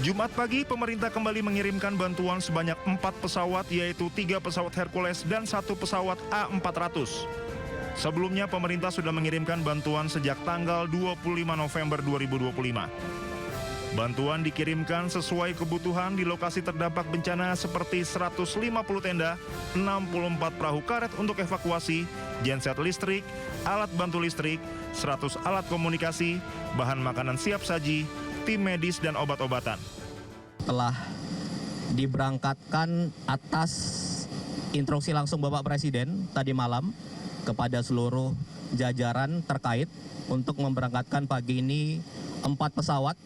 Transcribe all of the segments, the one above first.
Jumat pagi, pemerintah kembali mengirimkan bantuan sebanyak 4 pesawat, yaitu 3 pesawat Hercules dan 1 pesawat A400. Sebelumnya, pemerintah sudah mengirimkan bantuan sejak tanggal 25 November 2025. Bantuan dikirimkan sesuai kebutuhan di lokasi terdampak bencana seperti 150 tenda, 64 perahu karet untuk evakuasi, genset listrik, alat bantu listrik, 100 alat komunikasi, bahan makanan siap saji, tim medis dan obat-obatan. Telah diberangkatkan atas instruksi langsung Bapak Presiden tadi malam kepada seluruh jajaran terkait untuk memberangkatkan pagi ini 4 pesawat,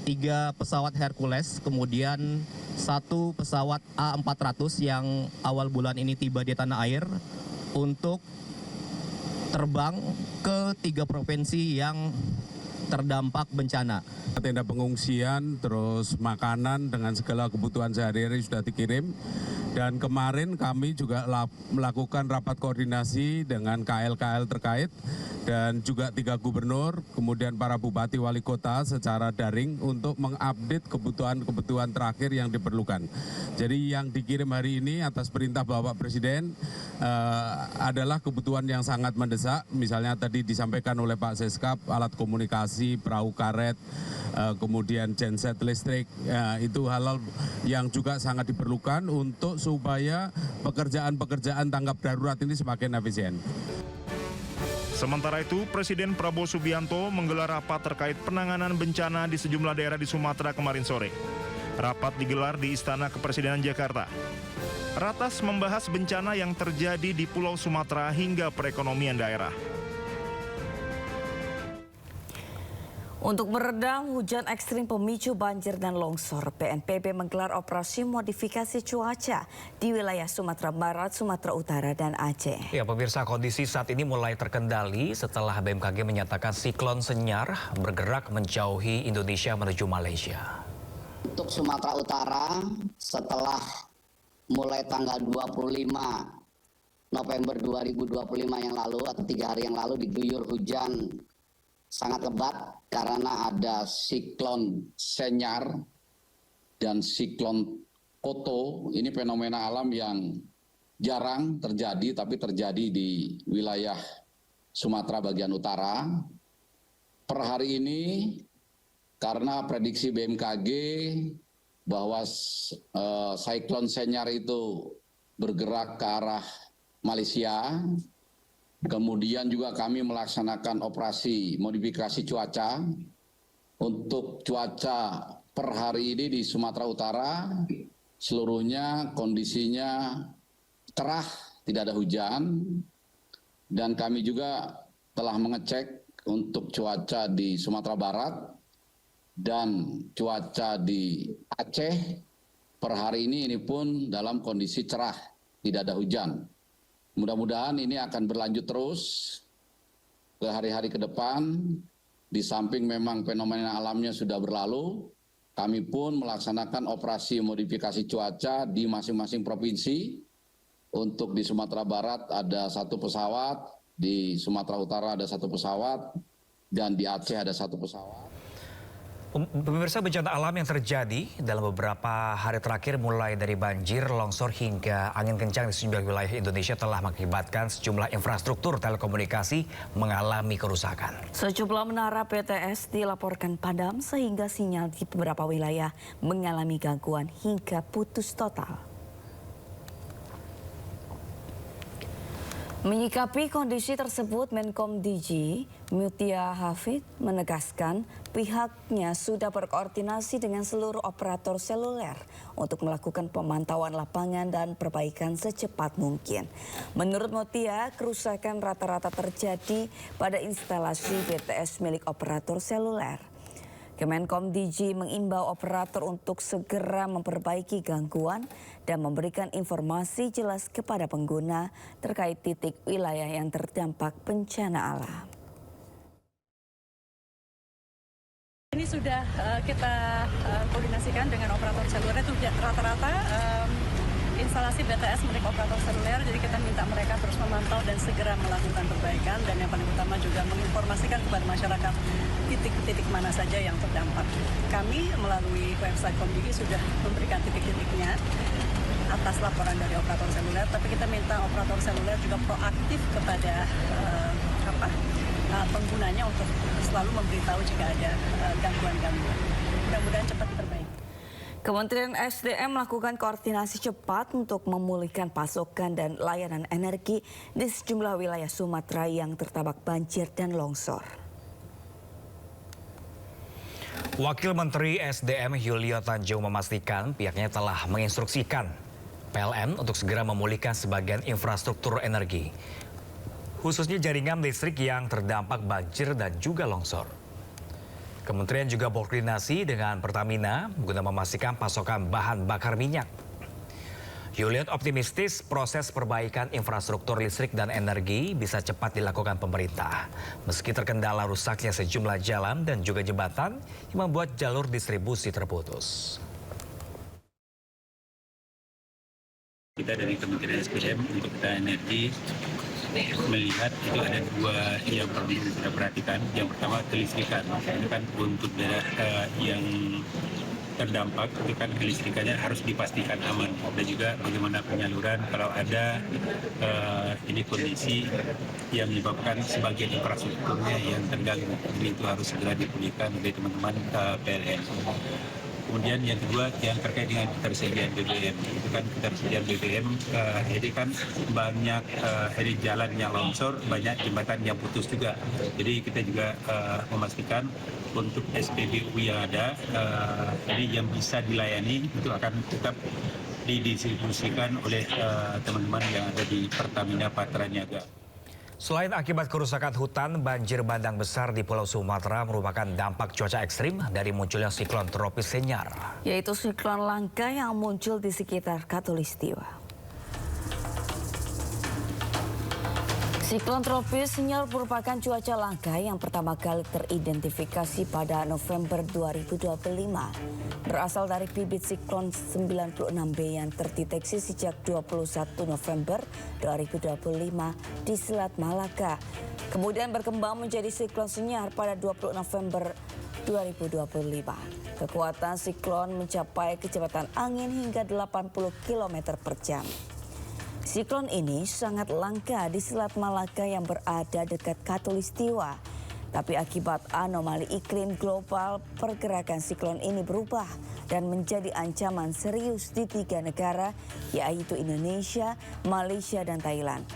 3 pesawat Hercules, kemudian 1 pesawat A400 yang awal bulan ini tiba di tanah air untuk terbang ke 3 provinsi yang terdampak bencana. Tenda pengungsian, terus makanan dengan segala kebutuhan sehari-hari sudah dikirim. Dan kemarin kami juga melakukan rapat koordinasi dengan KL-KL terkait dan juga 3 gubernur, kemudian para bupati wali kota secara daring untuk mengupdate kebutuhan-kebutuhan terakhir yang diperlukan. Jadi yang dikirim hari ini atas perintah Bapak Presiden adalah kebutuhan yang sangat mendesak. Misalnya tadi disampaikan oleh Pak Seskap, alat komunikasi, perahu karet, kemudian genset listrik, itu hal-hal yang juga sangat diperlukan untuk supaya pekerjaan-pekerjaan tanggap darurat ini semakin efisien. Sementara itu, Presiden Prabowo Subianto menggelar rapat terkait penanganan bencana di sejumlah daerah di Sumatera kemarin sore. Rapat digelar di Istana Kepresidenan Jakarta. Ratas membahas bencana yang terjadi di Pulau Sumatera hingga perekonomian daerah. Untuk meredam hujan ekstrim pemicu banjir dan longsor, BNPB menggelar operasi modifikasi cuaca di wilayah Sumatera Barat, Sumatera Utara, dan Aceh. Ya, pemirsa, kondisi saat ini mulai terkendali setelah BMKG menyatakan siklon Senyar bergerak menjauhi Indonesia menuju Malaysia. Untuk Sumatera Utara, setelah mulai tanggal 25 November 2025 yang lalu atau 3 hari yang lalu diguyur hujan sangat lebat karena ada siklon Senyar dan siklon Koto. Ini fenomena alam yang jarang terjadi, tapi terjadi di wilayah Sumatera bagian utara. Per hari ini, karena prediksi BMKG bahwa siklon Senyar itu bergerak ke arah Malaysia. Kemudian juga kami melaksanakan operasi modifikasi cuaca. Untuk cuaca per hari ini di Sumatera Utara, seluruhnya kondisinya cerah, tidak ada hujan. Dan kami juga telah mengecek untuk cuaca di Sumatera Barat dan cuaca di Aceh. Per hari ini pun dalam kondisi cerah, tidak ada hujan. Mudah-mudahan ini akan berlanjut terus ke hari-hari ke depan. Di samping memang fenomena alamnya sudah berlalu, kami pun melaksanakan operasi modifikasi cuaca di masing-masing provinsi. Untuk di Sumatera Barat ada 1 pesawat, di Sumatera Utara ada 1 pesawat, dan di Aceh ada 1 pesawat. Pemirsa, bencana alam yang terjadi dalam beberapa hari terakhir mulai dari banjir, longsor hingga angin kencang di sejumlah wilayah Indonesia telah mengakibatkan sejumlah infrastruktur telekomunikasi mengalami kerusakan. Sejumlah menara BTS dilaporkan padam sehingga sinyal di beberapa wilayah mengalami gangguan hingga putus total. Menyikapi kondisi tersebut, Menkom DG Mutia Hafid menegaskan pihaknya sudah berkoordinasi dengan seluruh operator seluler untuk melakukan pemantauan lapangan dan perbaikan secepat mungkin. Menurut Mutia, kerusakan rata-rata terjadi pada instalasi BTS milik operator seluler. Kemenkom DG mengimbau operator untuk segera memperbaiki gangguan dan memberikan informasi jelas kepada pengguna terkait titik wilayah yang terdampak bencana alam. Ini sudah kita koordinasikan dengan operator seluler, itu rata-rata instalasi BTS milik operator seluler, jadi kita minta mereka terus memantau dan segera melakukan perbaikan, dan yang paling utama juga menginformasikan kepada masyarakat titik-titik mana saja yang terdampak. Kami melalui website Komdigi sudah memberikan titik-titiknya atas laporan dari operator seluler, tapi kita minta operator seluler juga proaktif kepada penggunanya untuk selalu memberitahu jika ada gangguan-gangguan. Mudah-mudahan cepat diperbaiki. Kementerian SDM melakukan koordinasi cepat untuk memulihkan pasokan dan layanan energi di sejumlah wilayah Sumatera yang terdampak banjir dan longsor. Wakil Menteri SDM Yulio Tanjung memastikan pihaknya telah menginstruksikan PLN untuk segera memulihkan sebagian infrastruktur energi, khususnya jaringan listrik yang terdampak banjir dan juga longsor. Kementerian juga berkoordinasi dengan Pertamina guna memastikan pasokan bahan bakar minyak. Yulio optimistis proses perbaikan infrastruktur listrik dan energi bisa cepat dilakukan pemerintah, meski terkendala rusaknya sejumlah jalan dan juga jembatan yang membuat jalur distribusi terputus. Kita dari Kementerian SDM untuk kita energi melihat itu ada dua yang perlu kita perhatikan. Yang pertama kelistrikan, itu kan untuk daerah yang terdampak itu kan kelistrikannya harus dipastikan aman, dan juga bagaimana penyaluran kalau ada ini kondisi yang menyebabkan sebagian infrastrukturnya yang terganggu, jadi itu harus segera dipulihkan oleh teman-teman PLN. Kemudian yang kedua yang terkait dengan ketersediaan BBM, itu kan ketersediaan BBM ini kan banyak dari jalan yang longsor, banyak jembatan yang putus juga. Jadi kita juga memastikan untuk SPBU yang ada, jadi yang bisa dilayani itu akan tetap didistribusikan oleh teman-teman yang ada di Pertamina Patraniaga. Selain akibat kerusakan hutan, banjir bandang besar di Pulau Sumatera merupakan dampak cuaca ekstrim dari munculnya siklon tropis Senyar. Yaitu siklon langka yang muncul di sekitar Khatulistiwa. Siklon tropis Senyar merupakan cuaca langka yang pertama kali teridentifikasi pada November 2025. Berasal dari bibit siklon 96B yang terdeteksi sejak 21 November 2025 di Selat Malaka. Kemudian berkembang menjadi siklon Senyar pada 20 November 2025. Kekuatan siklon mencapai kecepatan angin hingga 80 km per jam. Siklon ini sangat langka di Selat Malaka yang berada dekat Khatulistiwa. Tapi akibat anomali iklim global, pergerakan siklon ini berubah dan menjadi ancaman serius di 3 negara, yaitu Indonesia, Malaysia, dan Thailand.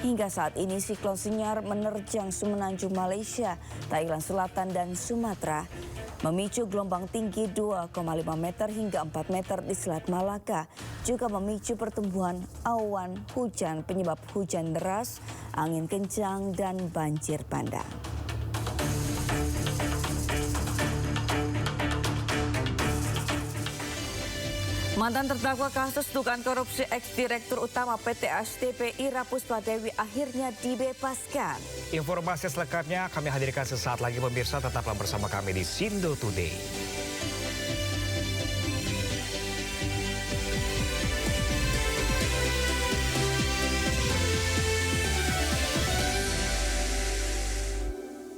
Hingga saat ini siklon Senyar menerjang semenanjung Malaysia, Thailand Selatan, dan Sumatera, memicu gelombang tinggi 2,5 meter hingga 4 meter di Selat Malaka, juga memicu pertumbuhan awan hujan penyebab hujan deras, angin kencang, dan banjir bandang. Mantan terdakwa kasus dugaan korupsi ex-direktur utama PT STP Ira Puspadewi akhirnya dibebaskan. Informasi selengkapnya kami hadirkan sesaat lagi pemirsa, tetaplah bersama kami di Sindo Today.